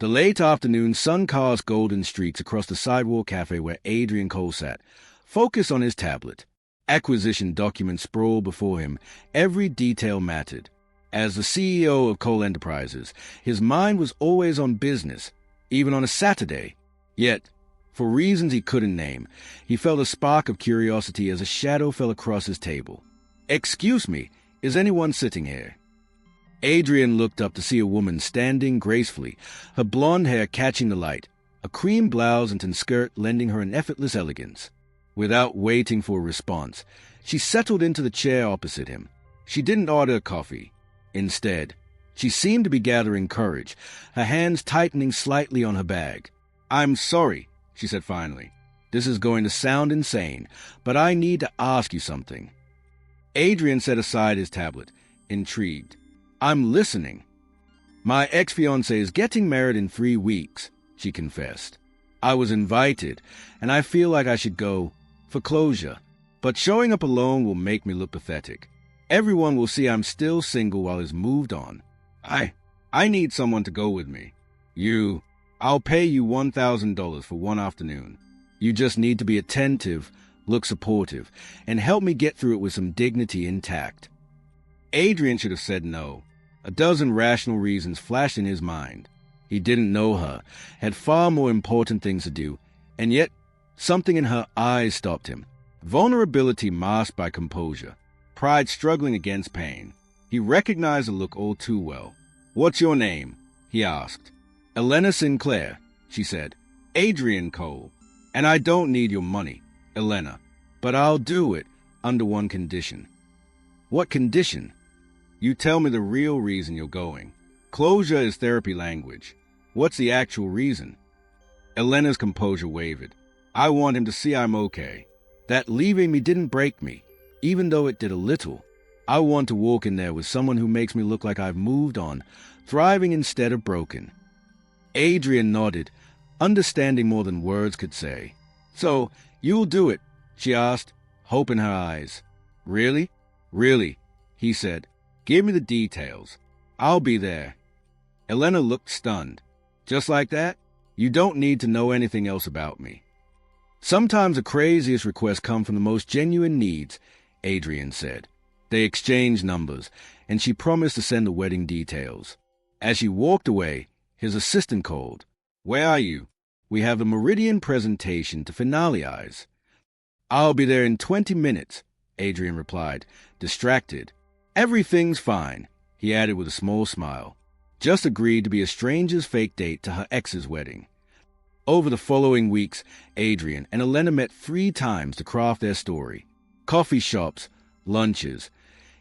The late afternoon sun cast golden streaks across the sidewalk cafe where Adrien Cole sat, focused on his tablet. Acquisition documents sprawled before him. Every detail mattered. As the CEO of Cole Enterprises, his mind was always on business, even on a Saturday. Yet, for reasons he couldn't name, he felt a spark of curiosity as a shadow fell across his table. "Excuse me, is anyone sitting here?" Adrien looked up to see a woman standing gracefully, her blonde hair catching the light, a cream blouse and skirt lending her an effortless elegance. Without waiting for a response, she settled into the chair opposite him. She didn't order coffee. Instead, she seemed to be gathering courage, her hands tightening slightly on her bag. "I'm sorry," she said finally. "This is going to sound insane, but I need to ask you something." Adrien set aside his tablet, intrigued. "I'm listening." "My ex-fiancé is getting married in 3 weeks," she confessed. "I was invited, and I feel like I should go for closure. But showing up alone will make me look pathetic. Everyone will see I'm still single while he's moved on. I need someone to go with me. I'll pay you $1,000 for one afternoon. You just need to be attentive, look supportive, and help me get through it with some dignity intact." Adrien should have said no. A dozen rational reasons flashed in his mind. He didn't know her, had far more important things to do, and yet something in her eyes stopped him. Vulnerability masked by composure, pride struggling against pain. He recognized the look all too well. "What's your name?" he asked. "Elena Sinclair," she said. "Adrien Cole. And I don't need your money, Elena. But I'll do it under one condition." "What condition?" "You tell me the real reason you're going. Closure is therapy language. What's the actual reason?" Elena's composure wavered. "I want him to see I'm okay. That leaving me didn't break me, even though it did a little. I want to walk in there with someone who makes me look like I've moved on, thriving instead of broken." Adrien nodded, understanding more than words could say. "So, you'll do it?" she asked, hope in her eyes. "Really? Really," he said. "Give me the details. I'll be there." Elena looked stunned. "Just like that? You don't need to know anything else about me." "Sometimes the craziest requests come from the most genuine needs," Adrien said. They exchanged numbers, and she promised to send the wedding details. As she walked away, his assistant called. "Where are you? We have a Meridian presentation to finalize." "I'll be there in 20 minutes, Adrien replied, distracted. "Everything's fine," he added with a small smile. Just agreed to be a stranger's fake date to her ex's wedding. Over the following weeks, Adrien and Elena met 3 times to craft their story. Coffee shops, lunches,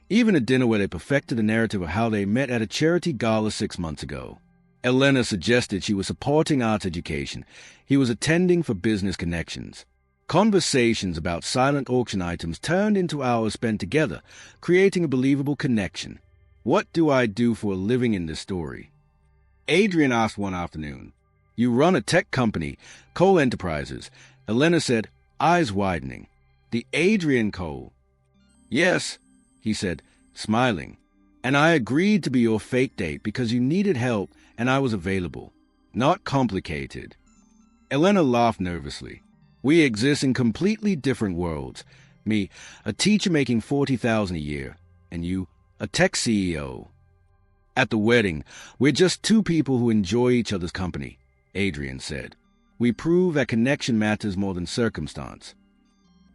even a dinner where they perfected the narrative of how they met at a charity gala 6 months ago. Elena suggested she was supporting arts education. He was attending for business connections. Conversations about silent auction items turned into hours spent together, creating a believable connection. "What do I do for a living in this story?" Adrien asked one afternoon. "You run a tech company, Cole Enterprises," Elena said, eyes widening. "The Adrien Cole." "Yes," he said, smiling. "And I agreed to be your fake date because you needed help and I was available. Not complicated." Elena laughed nervously. "We exist in completely different worlds. Me, a teacher making $40,000 a year, and you, a tech CEO. At the wedding, we're just 2 people who enjoy each other's company," Adrien said. "We prove that connection matters more than circumstance."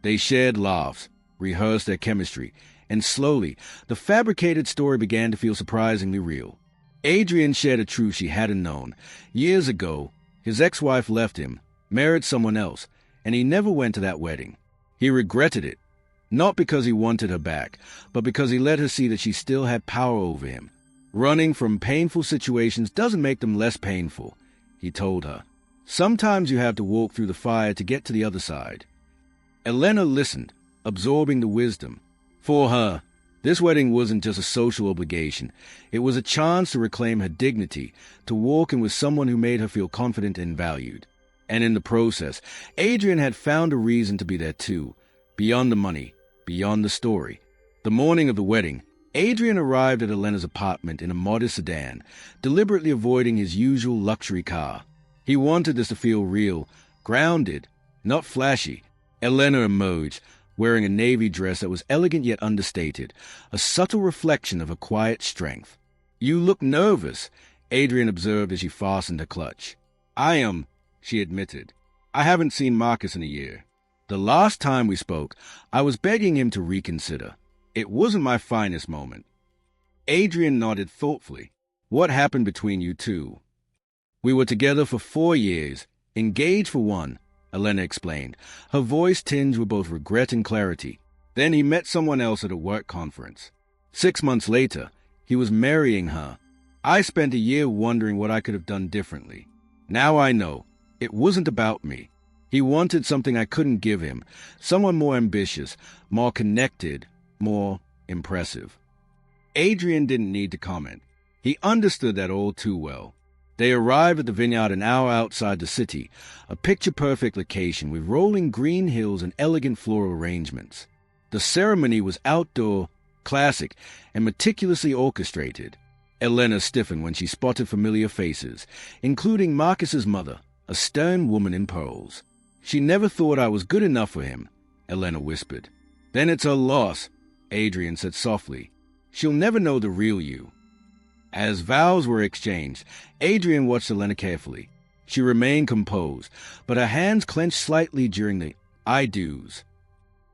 They shared laughs, rehearsed their chemistry, and slowly, the fabricated story began to feel surprisingly real. Adrien shared a truth she hadn't known. Years ago, his ex-wife left him, married someone else, and he never went to that wedding. He regretted it, not because he wanted her back, but because he let her see that she still had power over him. "Running from painful situations doesn't make them less painful," he told her. "Sometimes you have to walk through the fire to get to the other side." Elena listened, absorbing the wisdom. For her, this wedding wasn't just a social obligation. It was a chance to reclaim her dignity, to walk in with someone who made her feel confident and valued. And in the process, Adrien had found a reason to be there too, beyond the money, beyond the story. The morning of the wedding, Adrien arrived at Elena's apartment in a modest sedan, deliberately avoiding his usual luxury car. He wanted this to feel real, grounded, not flashy. Elena emerged, wearing a navy dress that was elegant yet understated, a subtle reflection of her quiet strength. "You look nervous," Adrien observed as she fastened her clutch. "I am," she admitted. "I haven't seen Marcus in a year. The last time we spoke, I was begging him to reconsider. It wasn't my finest moment." Adrien nodded thoughtfully. "What happened between you two?" "We were together for 4 years, engaged for 1, Elena explained, her voice tinged with both regret and clarity. "Then he met someone else at a work conference. 6 months later, he was marrying her. I spent a year wondering what I could have done differently. Now I know. It wasn't about me. He wanted something I couldn't give him, someone more ambitious, more connected, more impressive." Adrien didn't need to comment. He understood that all too well. They arrived at the vineyard an hour outside the city, a picture-perfect location with rolling green hills and elegant floral arrangements. The ceremony was outdoor, classic, and meticulously orchestrated. Elena stiffened when she spotted familiar faces, including Marcus's mother, a stern woman in pearls. "She never thought I was good enough for him," Elena whispered. "Then it's her loss," Adrien said softly. "She'll never know the real you." As vows were exchanged, Adrien watched Elena carefully. She remained composed, but her hands clenched slightly during the "I do's."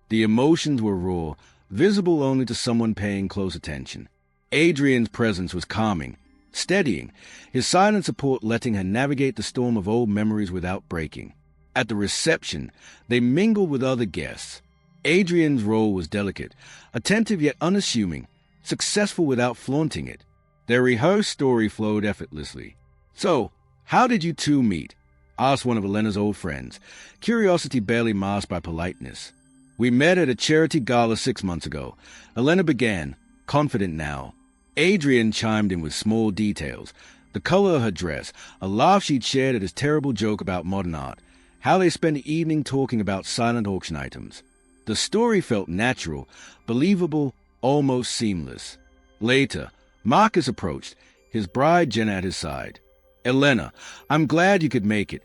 The emotions were raw, visible only to someone paying close attention. Adrien's presence was calming, steadying, his silent support letting her navigate the storm of old memories without breaking. At the reception, they mingled with other guests. Adrien's role was delicate, attentive yet unassuming, successful without flaunting it. Their rehearsed story flowed effortlessly. "So, how did you two meet?" asked one of Elena's old friends, curiosity barely masked by politeness. "We met at a charity gala 6 months ago," Elena began, confident now. Adrien chimed in with small details, the color of her dress, a laugh she'd shared at his terrible joke about modern art, how they spent the evening talking about silent auction items. The story felt natural, believable, almost seamless. Later, Marcus approached, his bride Jenna at his side. "Elena, I'm glad you could make it,"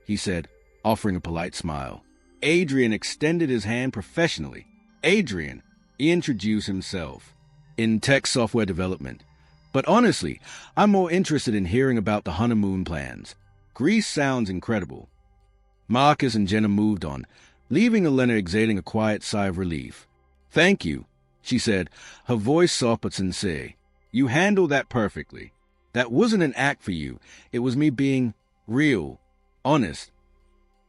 he said, offering a polite smile. Adrien extended his hand professionally. "Adrien," he introduced himself, "in tech software development. But honestly, I'm more interested in hearing about the honeymoon plans. Greece sounds incredible." Marcus and Jenna moved on, leaving Elena exhaling a quiet sigh of relief. "Thank you," she said, her voice soft but sincere. "You handled that perfectly. That wasn't an act for you. It was me being real, honest."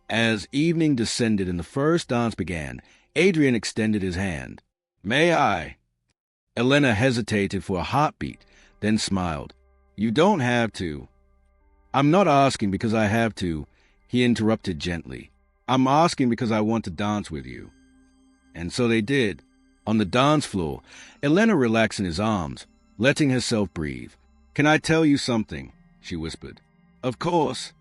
As evening descended and the first dance began, Adrien extended his hand. "May I?" Elena hesitated for a heartbeat, then smiled. "You don't have to." "I'm not asking because I have to," he interrupted gently. "I'm asking because I want to dance with you." And so they did. On the dance floor, Elena relaxed in his arms, letting herself breathe. "Can I tell you something?" she whispered. "Of course."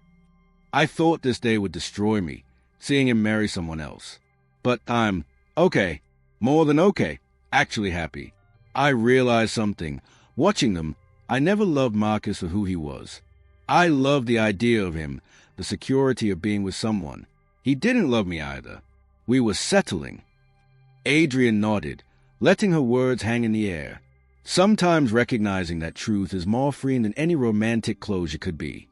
"I thought this day would destroy me, seeing him marry someone else. But I'm okay, more than okay, actually happy. I realized something. Watching them, I never loved Marcus for who he was. I loved the idea of him, the security of being with someone. He didn't love me either. We were settling." Adrien nodded, letting her words hang in the air. Sometimes recognizing that truth is more freeing than any romantic closure could be.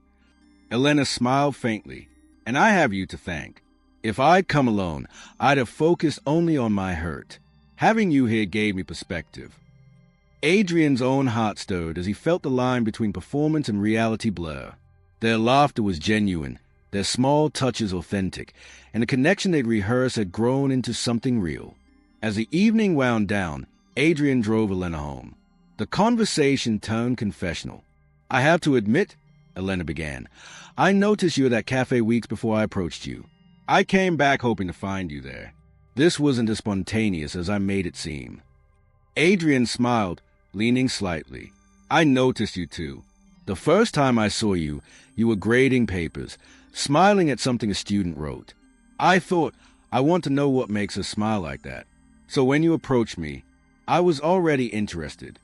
Elena smiled faintly. "And I have you to thank. If I'd come alone, I'd have focused only on my hurt. Having you here gave me perspective." Adrien's own heart stirred as he felt the line between performance and reality blur. Their laughter was genuine, their small touches authentic, and the connection they'd rehearsed had grown into something real. As the evening wound down, Adrien drove Elena home. The conversation turned confessional. "I have to admit," Elena began, "I noticed you at that café weeks before I approached you. I came back hoping to find you there. This wasn't as spontaneous as I made it seem." Adrien smiled, leaning slightly. "I noticed you too. The first time I saw you, you were grading papers, smiling at something a student wrote. I thought, I want to know what makes her smile like that. So when you approached me, I was already interested.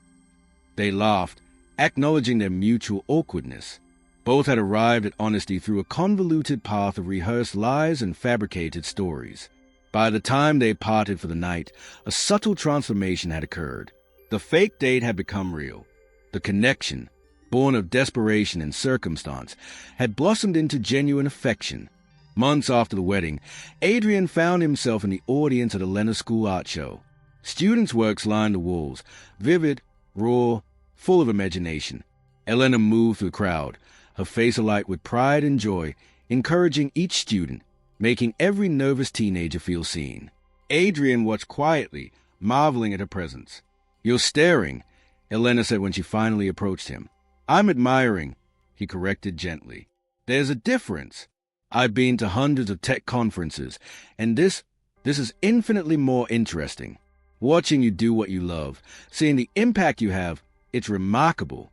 They laughed, acknowledging their mutual awkwardness. Both had arrived at honesty through a convoluted path of rehearsed lies and fabricated stories. By the time they parted for the night, a subtle transformation had occurred. The fake date had become real. The connection, born of desperation and circumstance, had blossomed into genuine affection. Months after the wedding, Adrien found himself in the audience at Elena's school art show. Students' works lined the walls, vivid, raw, full of imagination. Elena moved through the crowd, her face alight with pride and joy, encouraging each student, making every nervous teenager feel seen. Adrien watched quietly, marveling at her presence. "You're staring," Elena said when she finally approached him. "I'm admiring," he corrected gently. "There's a difference. I've been to hundreds of tech conferences, and this is infinitely more interesting. Watching you do what you love, seeing the impact you have, it's remarkable."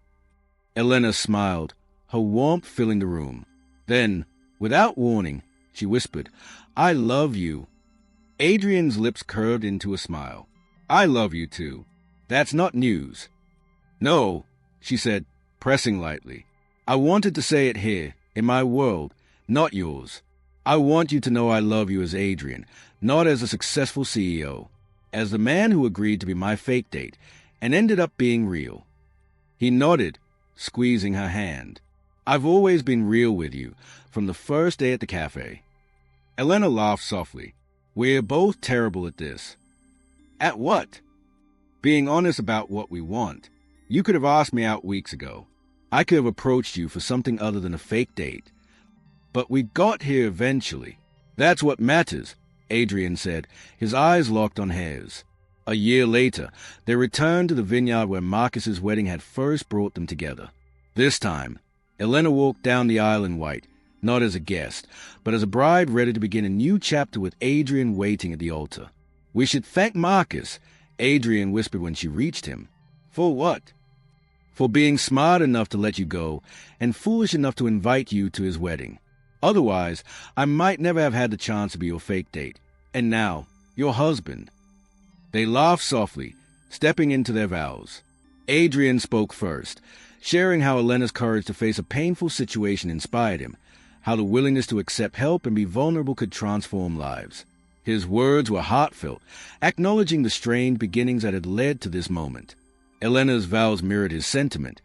Elena smiled, her warmth filling the room. Then, without warning, she whispered, "I love you." Adrien's lips curved into a smile. "I love you too. That's not news." "No," she said, pressing lightly. "I wanted to say it here, in my world, not yours. I want you to know I love you as Adrien, not as a successful CEO, as the man who agreed to be my fake date and ended up being real." He nodded, squeezing her hand. "I've always been real with you, from the first day at the café." Elena laughed softly. "We're both terrible at this." "At what?" "Being honest about what we want. You could have asked me out weeks ago. I could have approached you for something other than a fake date. But we got here eventually. That's what matters," Adrien said, his eyes locked on hers. A year later, they returned to the vineyard where Marcus's wedding had first brought them together. This time, Elena walked down the aisle in white, not as a guest, but as a bride ready to begin a new chapter with Adrien waiting at the altar. "We should thank Marcus," Adrien whispered when she reached him. "For what?" "For being smart enough to let you go, and foolish enough to invite you to his wedding. Otherwise, I might never have had the chance to be your fake date. And now, your husband." They laughed softly, stepping into their vows. Adrien spoke first, sharing how Elena's courage to face a painful situation inspired him, how the willingness to accept help and be vulnerable could transform lives. His words were heartfelt, acknowledging the strained beginnings that had led to this moment. Elena's vows mirrored his sentiment,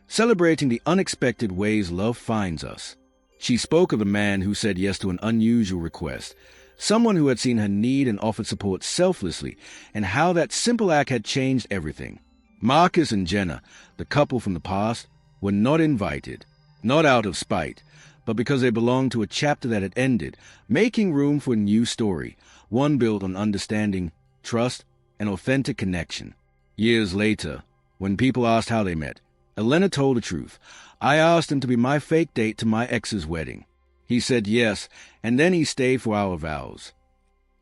celebrating the unexpected ways love finds us. She spoke of the man who said yes to an unusual request, someone who had seen her need and offered support selflessly, and how that simple act had changed everything. Marcus and Jenna, the couple from the past, were not invited, not out of spite, but because they belonged to a chapter that had ended, making room for a new story, one built on understanding, trust, and authentic connection. Years later, when people asked how they met, Elena told the truth. "I asked him to be my fake date to my ex's wedding. He said yes, and then he stayed for our vows."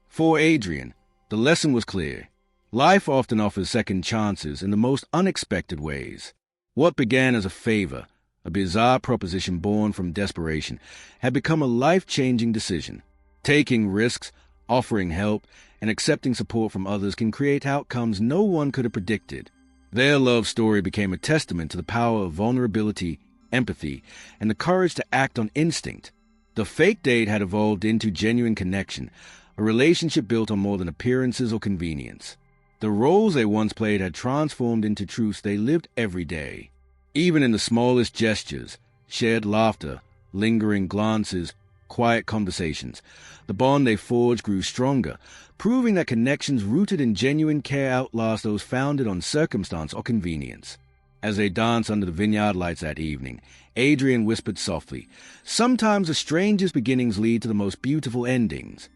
For Adrien, the lesson was clear. Life often offers second chances in the most unexpected ways. What began as a favor, a bizarre proposition born from desperation, had become a life-changing decision. Taking risks, offering help, and accepting support from others can create outcomes no one could have predicted. Their love story became a testament to the power of vulnerability, empathy, and the courage to act on instinct. The fake date had evolved into genuine connection, a relationship built on more than appearances or convenience. The roles they once played had transformed into truths they lived every day. Even in the smallest gestures, shared laughter, lingering glances, quiet conversations, the bond they forged grew stronger, proving that connections rooted in genuine care outlast those founded on circumstance or convenience. As they danced under the vineyard lights that evening, Adrien whispered softly, "Sometimes the strangest beginnings lead to the most beautiful endings."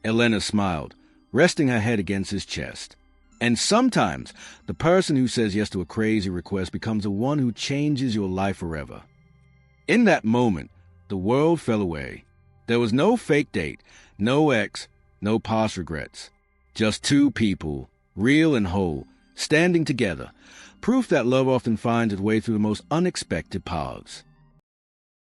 Elena smiled, resting her head against his chest. "And sometimes the person who says yes to a crazy request becomes the one who changes your life forever." In that moment, the world fell away. There was no fake date, no ex, no past regrets. Just two people, real and whole, standing together, proof that love often finds its way through the most unexpected paths.